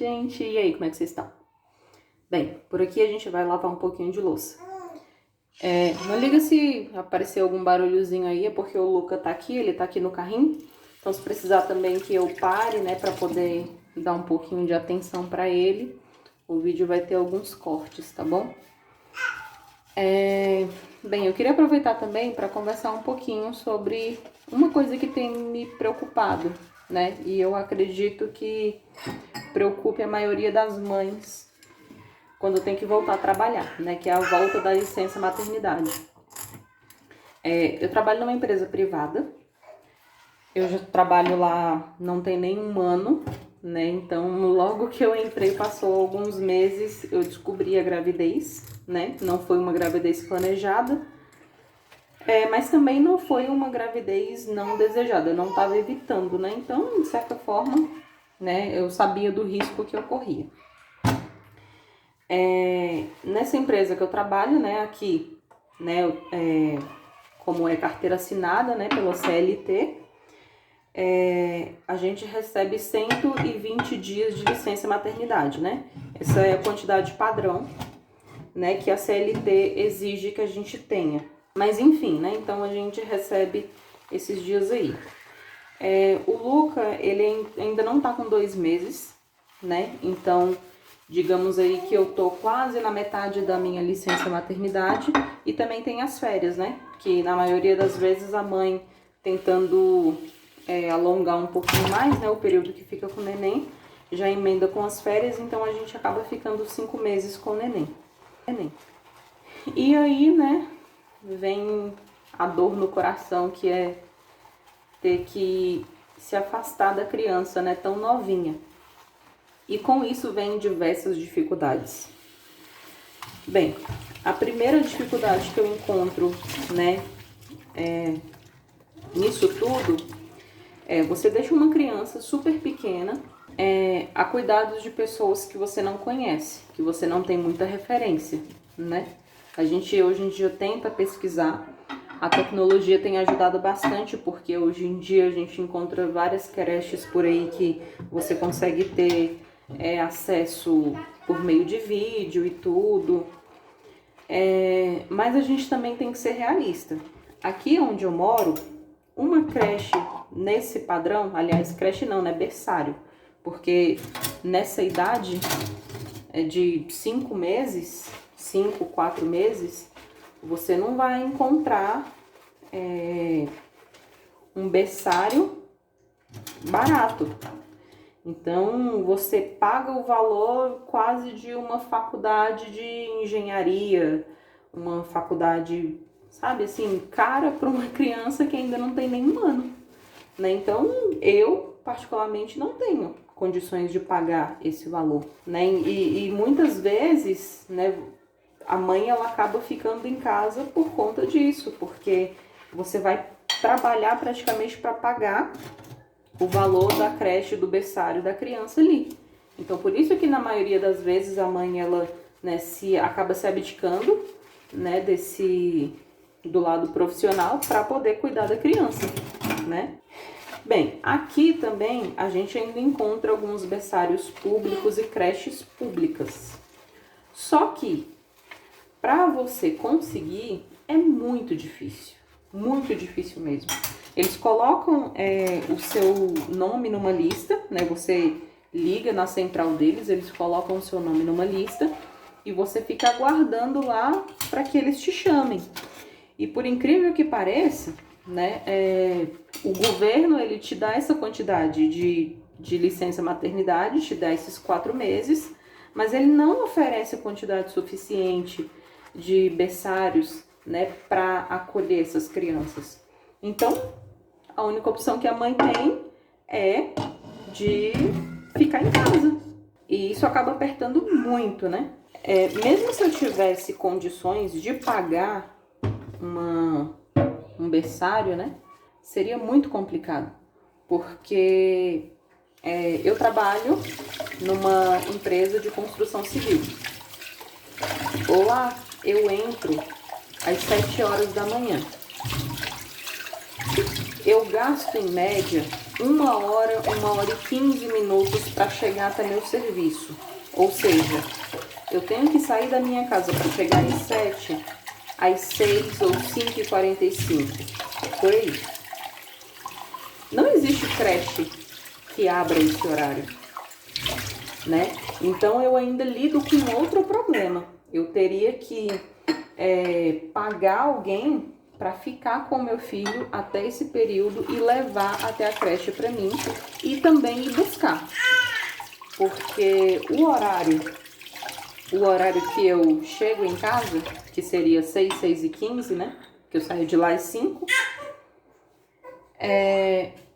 gente! E aí, como é que vocês estão? Bem, por aqui a gente vai lavar um pouquinho de louça. Não liga se aparecer algum barulhozinho aí, é porque o Luca tá aqui, ele tá aqui no carrinho. Então, se precisar também que eu pare, né, pra poder dar um pouquinho de atenção pra ele, o vídeo vai ter alguns cortes, tá bom? Bem, eu queria aproveitar também para conversar um pouquinho sobre uma coisa que tem me preocupado, né? E eu acredito que preocupe a maioria das mães quando tem que voltar a trabalhar, né? Que é a volta da licença maternidade. Eu trabalho numa empresa privada, eu já trabalho lá não tem nem um ano, né? Então, logo que eu entrei, passou alguns meses, eu descobri a gravidez, né? Não foi uma gravidez planejada, mas também não foi uma gravidez não desejada, eu não estava evitando, né? Então, de certa forma, né, eu sabia do risco que ocorria. Nessa empresa que eu trabalho, né, aqui, né, como é carteira assinada, né, pela CLT, a gente recebe 120 dias de licença maternidade, né? Essa é a quantidade padrão, né, que a CLT exige que a gente tenha. Mas enfim, né, então a gente recebe esses dias aí. O Luca, ele ainda não tá com 2 meses, né? Então, digamos aí que eu tô quase na metade da minha licença maternidade e também tem as férias, né? Que na maioria das vezes a mãe tentando alongar um pouquinho mais, né? O período que fica com o neném, já emenda com as férias, então a gente acaba ficando 5 meses com o neném. E aí, né, vem a dor no coração que é ter que se afastar da criança, né, tão novinha. E com isso vem diversas dificuldades. Bem, a primeira dificuldade que eu encontro, né, nisso tudo, você deixa uma criança super pequena a cuidados de pessoas que você não conhece, que você não tem muita referência, né? A gente hoje em dia tenta pesquisar. A tecnologia tem ajudado bastante, porque hoje em dia a gente encontra várias creches por aí que você consegue ter acesso por meio de vídeo e tudo. Mas a gente também tem que ser realista. Aqui onde eu moro, uma creche nesse padrão, aliás, creche não, né? Berçário. Porque nessa idade de 5 meses, 5, 4 meses, você não vai encontrar um berçário barato. Então, você paga o valor quase de uma faculdade de engenharia, uma faculdade, sabe, assim, cara para uma criança que ainda não tem nenhum ano, né? Então, eu, particularmente, não tenho condições de pagar esse valor, né? E muitas vezes, né, a mãe, ela acaba ficando em casa por conta disso, porque você vai trabalhar praticamente para pagar o valor da creche, do berçário da criança ali. Então, por isso que na maioria das vezes a mãe, ela, né, acaba se abdicando, né, do lado profissional para poder cuidar da criança, né? Bem, aqui também a gente ainda encontra alguns berçários públicos e creches públicas. Só que para você conseguir é muito difícil mesmo. Eles colocam o seu nome numa lista, né? Você liga na central deles, eles colocam o seu nome numa lista e você fica aguardando lá para que eles te chamem. E por incrível que pareça, né? O governo, ele te dá essa quantidade de licença maternidade, te dá esses 4 meses, mas ele não oferece a quantidade suficiente de berçários, né, para acolher essas crianças. Então, a única opção que a mãe tem é de ficar em casa. E isso acaba apertando muito, né? Mesmo se eu tivesse condições de pagar um berçário, né, seria muito complicado. Porque eu trabalho numa empresa de construção civil. Lá eu entro às 7 horas da manhã. Eu gasto em média 1 hora e 15 minutos para chegar até meu serviço. Ou seja, eu tenho que sair da minha casa para chegar às 7, às 6 ou 5h45, por aí. Não existe creche que abra esse horário, né? Então eu ainda lido com outro problema. Eu teria que pagar alguém para ficar com meu filho até esse período e levar até a creche para mim e também ir buscar. Porque o horário que eu chego em casa, que seria 6, 6h15, né? Que eu saio de lá às 5,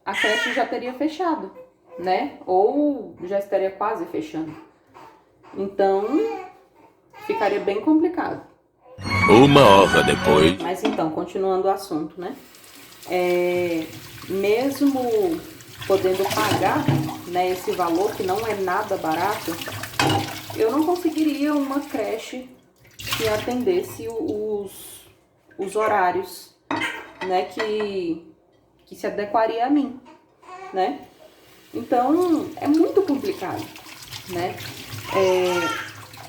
a creche já teria fechado, né? Ou já estaria quase fechando. Então, ficaria bem complicado. 1 hora depois. Mas então, continuando o assunto, né? Mesmo podendo pagar, né, esse valor, que não é nada barato, eu não conseguiria uma creche que atendesse os horários, né, que se adequaria a mim, né? Então, é muito complicado, né?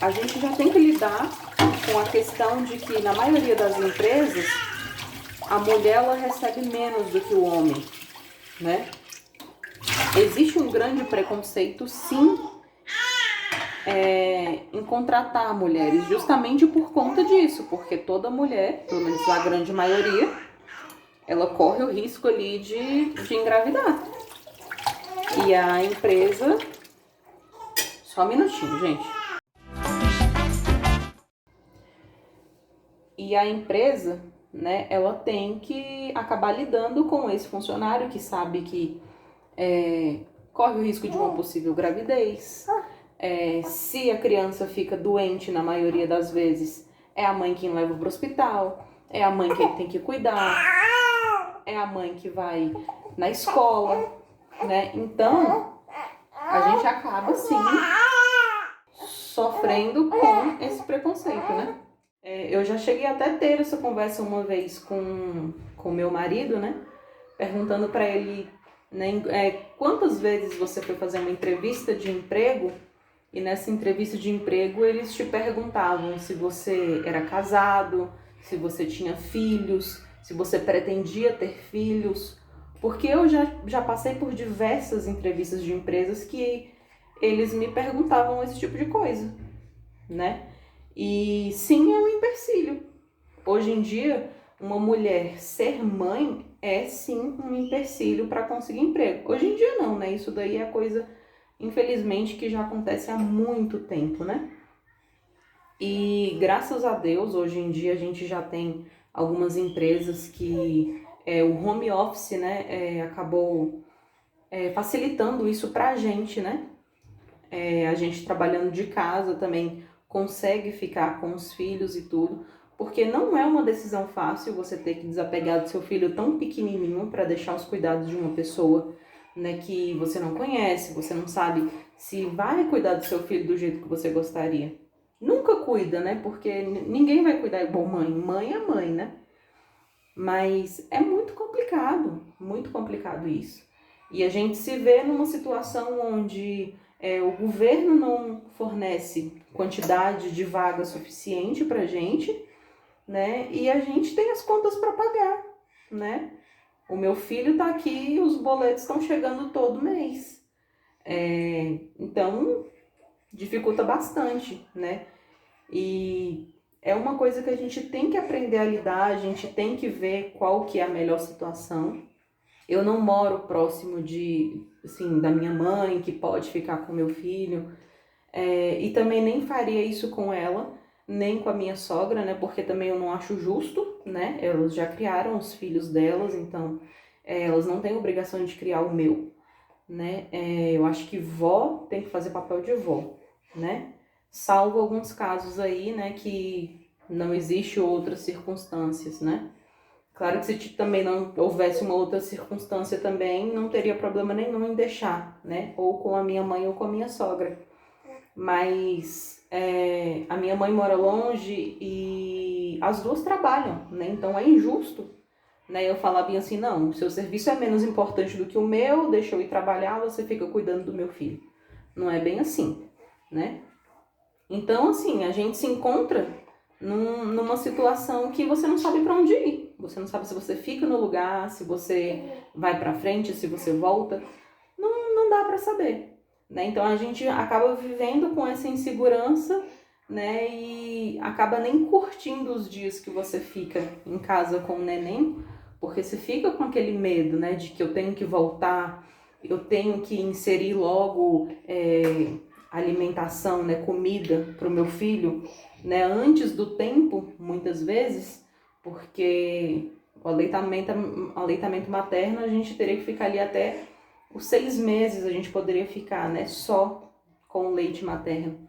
A gente já tem que lidar com a questão de que, na maioria das empresas, a mulher ela recebe menos do que o homem, né? Existe um grande preconceito, sim, em contratar mulheres, justamente por conta disso, porque toda mulher, pelo menos a grande maioria, ela corre o risco ali de engravidar. E a empresa... Só um minutinho, gente. E a empresa, né, ela tem que acabar lidando com esse funcionário que sabe que corre o risco de uma possível gravidez. Se a criança fica doente, na maioria das vezes, é a mãe quem leva para o hospital, é a mãe quem tem que cuidar, é a mãe que vai na escola, né? Então, a gente acaba, sim, sofrendo com esse preconceito, né? Eu já cheguei até a ter essa conversa uma vez com meu marido, né? Perguntando para ele, né, quantas vezes você foi fazer uma entrevista de emprego e nessa entrevista de emprego eles te perguntavam se você era casado, se você tinha filhos, se você pretendia ter filhos. Porque eu já passei por diversas entrevistas de empresas que eles me perguntavam esse tipo de coisa, né? E sim, é um empecilho. Hoje em dia, uma mulher ser mãe é sim um empecilho para conseguir emprego. Hoje em dia não, né? Isso daí é coisa, infelizmente, que já acontece há muito tempo, né? E graças a Deus, hoje em dia a gente já tem algumas empresas que o home office, né, acabou facilitando isso pra gente, né? A gente trabalhando de casa também consegue ficar com os filhos e tudo, porque não é uma decisão fácil você ter que desapegar do seu filho tão pequenininho para deixar os cuidados de uma pessoa, né, que você não conhece, você não sabe se vai cuidar do seu filho do jeito que você gostaria. Nunca cuida, né, porque ninguém vai cuidar igual mãe. Mãe é mãe, né? Mas é muito complicado isso. E a gente se vê numa situação onde o governo não fornece quantidade de vaga suficiente pra gente, né? E a gente tem as contas para pagar, né? O meu filho tá aqui e os boletos estão chegando todo mês. Então, dificulta bastante, né? E é uma coisa que a gente tem que aprender a lidar, a gente tem que ver qual que é a melhor situação. Eu não moro próximo da minha mãe, que pode ficar com meu filho, e também nem faria isso com ela, nem com a minha sogra, né? Porque também eu não acho justo, né? Elas já criaram os filhos delas, então elas não têm obrigação de criar o meu, né? Eu acho que vó tem que fazer papel de vó, né? Salvo alguns casos aí, né, que não existe outras circunstâncias, né? Claro que se também não houvesse uma outra circunstância também, não teria problema nenhum em deixar, né? Ou com a minha mãe ou com a minha sogra. Mas a minha mãe mora longe e as duas trabalham, né? Então é injusto né? Eu falava bem assim, não, o seu serviço é menos importante do que o meu, deixa eu ir trabalhar, você fica cuidando do meu filho. Não é bem assim, né? Então, assim, a gente se encontra numa situação que você não sabe para onde ir. Você não sabe se você fica no lugar, se você vai para frente, se você volta. Não dá para saber, né? Então, a gente acaba vivendo com essa insegurança, né? E acaba nem curtindo os dias que você fica em casa com o neném, porque você fica com aquele medo, né? De que eu tenho que voltar, eu tenho que inserir logo alimentação, né? Comida para o meu filho, né? Antes do tempo, muitas vezes, porque o aleitamento materno a gente teria que ficar ali até os 6 meses, a gente poderia ficar, né? Só com o leite materno.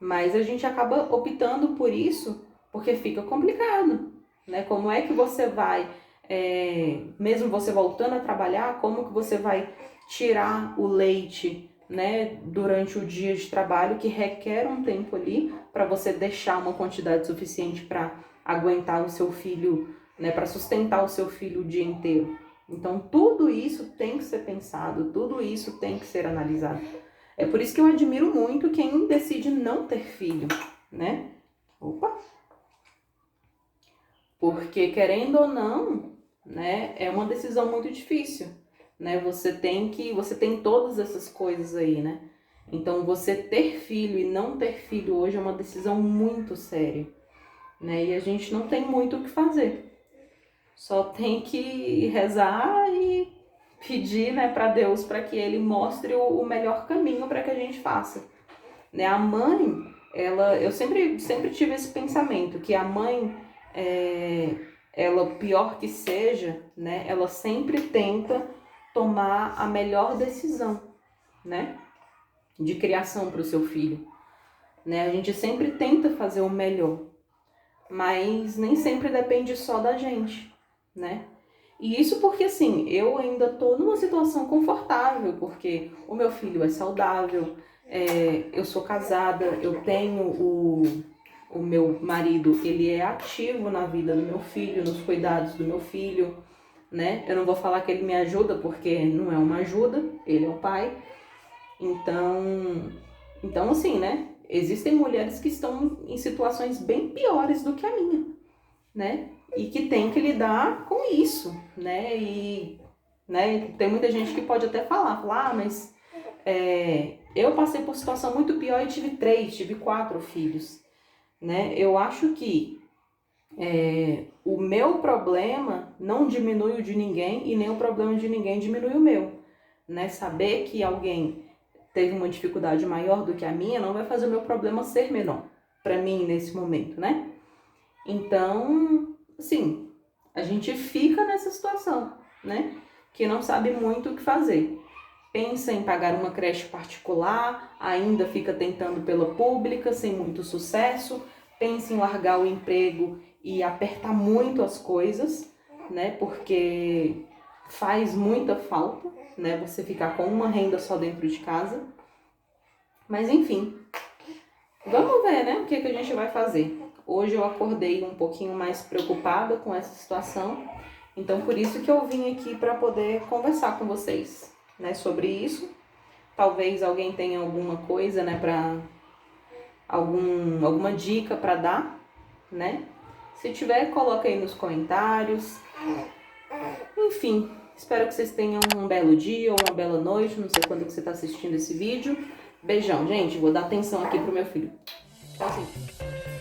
Mas a gente acaba optando por isso porque fica complicado, né? Como é que você vai, mesmo você voltando a trabalhar, como que você vai tirar o leite, né, durante o dia de trabalho, que requer um tempo ali para você deixar uma quantidade suficiente para aguentar o seu filho, né, para sustentar o seu filho o dia inteiro. Então, tudo isso tem que ser pensado, tudo isso tem que ser analisado. É por isso que eu admiro muito quem decide não ter filho, né? Opa! Porque, querendo ou não, né, é uma decisão muito difícil, né? Você tem todas essas coisas aí, né? Então, você ter filho e não ter filho hoje é uma decisão muito séria, né? E a gente não tem muito o que fazer. Só tem que rezar e pedir, né, para Deus para que Ele mostre o melhor caminho para que a gente faça, né? A mãe, eu sempre tive esse pensamento que a mãe, ela pior que seja, né, ela sempre tenta tomar a melhor decisão, né, de criação para o seu filho, né? A gente sempre tenta fazer o melhor, mas nem sempre depende só da gente, né? E isso porque, assim, eu ainda tô numa situação confortável, porque o meu filho é saudável, eu sou casada, eu tenho o meu marido, ele é ativo na vida do meu filho, nos cuidados do meu filho, né? Eu não vou falar que ele me ajuda, porque não é uma ajuda, ele é o pai. Então assim, né? Existem mulheres que estão em situações bem piores do que a minha, né? E que tem que lidar com isso, né? E, né, tem muita gente que pode até falar, mas eu passei por situação muito pior e tive 4 filhos, né? Eu acho que o meu problema não diminui o de ninguém e nem o problema de ninguém diminui o meu, né? Saber que alguém teve uma dificuldade maior do que a minha não vai fazer o meu problema ser menor para mim nesse momento, né? Então, assim, a gente fica nessa situação, né? Que não sabe muito o que fazer. Pensa em pagar uma creche particular, ainda fica tentando pela pública, sem muito sucesso. Pensa em largar o emprego e apertar muito as coisas, né? Porque faz muita falta, né? Você ficar com uma renda só dentro de casa. Mas enfim, vamos ver, né? O que a gente vai fazer. Hoje eu acordei um pouquinho mais preocupada com essa situação, então por isso que eu vim aqui para poder conversar com vocês, né, sobre isso. Talvez alguém tenha alguma coisa, né, alguma dica para dar, né? Se tiver, coloca aí nos comentários. Enfim, espero que vocês tenham um belo dia ou uma bela noite, não sei quando que você está assistindo esse vídeo. Beijão, gente. Vou dar atenção aqui pro meu filho. Tchauzinho.